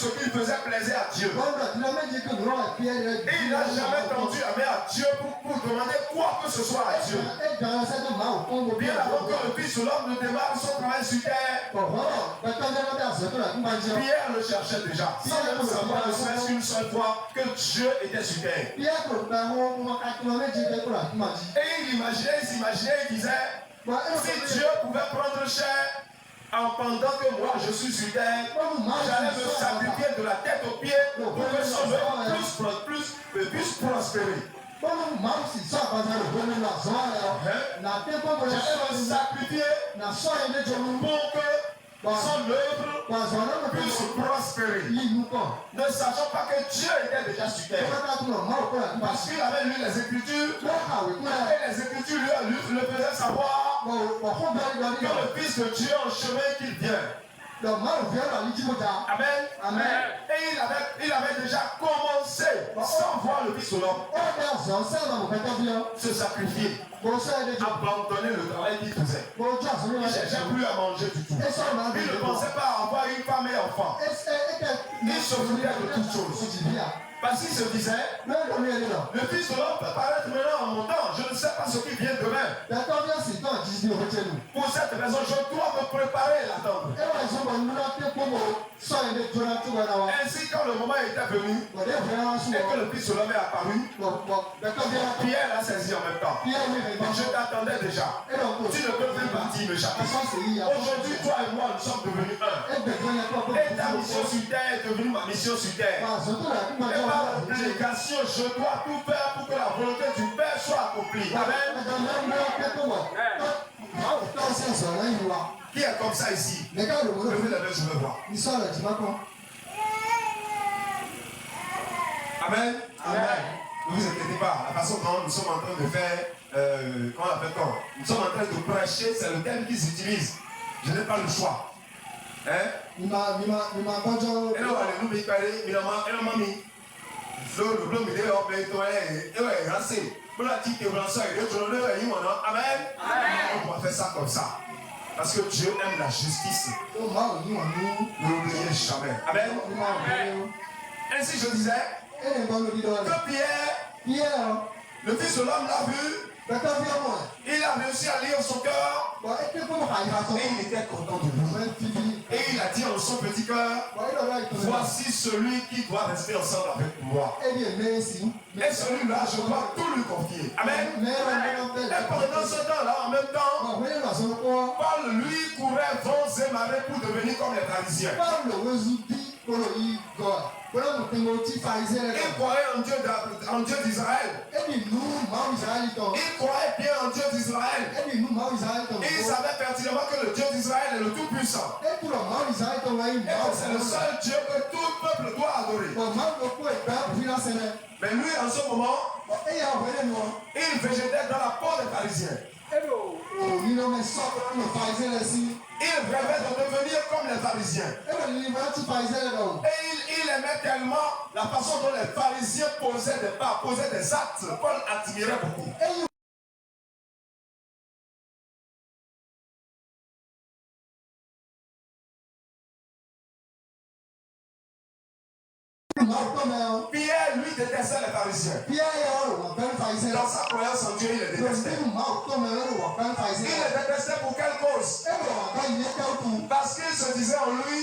ce qu'il faisait plaisir à Dieu. Et il n'a jamais tendu la main à Dieu pour demander quoi que ce soit à Dieu. Bien avant que le Fils de l'homme ne démarre son travail sur terre, Pierre le cherchait déjà, sans même savoir ne serait-ce qu'une seule fois que Dieu était sur terre. Et il s'imaginait, il disait, si Dieu pouvait prendre chair pendant que moi je suis sur terre, j'allais me sacrifier de la tête aux pieds pour que son œuvre puisse prospérer. J'allais me sacrifier pour que son œuvre puisse prospérer. Ne sachant pas que Dieu était déjà sur terre. Parce qu'il avait lu les Écritures. Et les Écritures lui le faisaient savoir que le Fils de Dieu en chemin qu'il vient. Amen. Amen. Et il avait déjà commencé, sans voir le Fils de l'homme, se sacrifier, abandonner le travail qu'il faisait. Il ne cherchait plus à manger du tout. Il ne pensait pas avoir une femme et enfant. Il se foutait de toutes choses. Parce qu'il se disait, le Fils de l'homme peut paraître maintenant en montant. Je ne sais pas ce qui vient demain. Pour cette raison, je dois me préparer à l'attendre. Ainsi, quand le moment était venu et que le Fils de l'homme est apparu, Pierre l'a saisi en même temps. Je t'attendais déjà. Tu ne peux plus partir m'échapper. Aujourd'hui, toi et moi, nous sommes devenus un. Et ta mission sur terre est devenue ma mission sur terre. Et par l'obligation, je dois tout faire pour que la volonté du Père soit accomplie. Amen. Qui est comme ça ici? Levez la main, je veux voir. Amen. Amen. Ne vous inquiétez pas. La façon dont nous sommes en train de faire, comment on appelle quand? Nous sommes en train de prêcher, c'est le terme qu'ils utilisent. Je n'ai pas le choix. Hein? Amen. On va faire ça comme ça. Parce que Dieu aime la justice. Ne l'oubliez jamais. Amen. Ainsi je disais que Pierre, le Fils de l'homme l'a vu. Il a réussi à lire son cœur. Et il était content de lui. Et il a dit en son petit cœur, voici celui qui doit rester ensemble avec moi. Et celui-là, je dois tout lui confier. Amen. Et pendant ce temps-là, en même temps, Paul lui courait vents et marées pour devenir comme les pharisiens. Il croyait en Dieu d'Israël. Il croyait bien en Dieu d'Israël. Et il savait pertinemment que le Dieu d'Israël est le Tout-Puissant. Et que c'est le seul Dieu que tout le peuple doit adorer. Mais lui, en ce moment, il végétait dans la peau des pharisiens. Il rêvait de devenir comme les pharisiens. Et il aimait tellement la façon dont les pharisiens posaient des pas, posaient des actes. Paul admirait beaucoup. Pierre, lui, détestait les pharisiens. Dans sa croyance en Dieu, il les détestait. Il les détestait pour quelle cause? Parce qu'il se disait en lui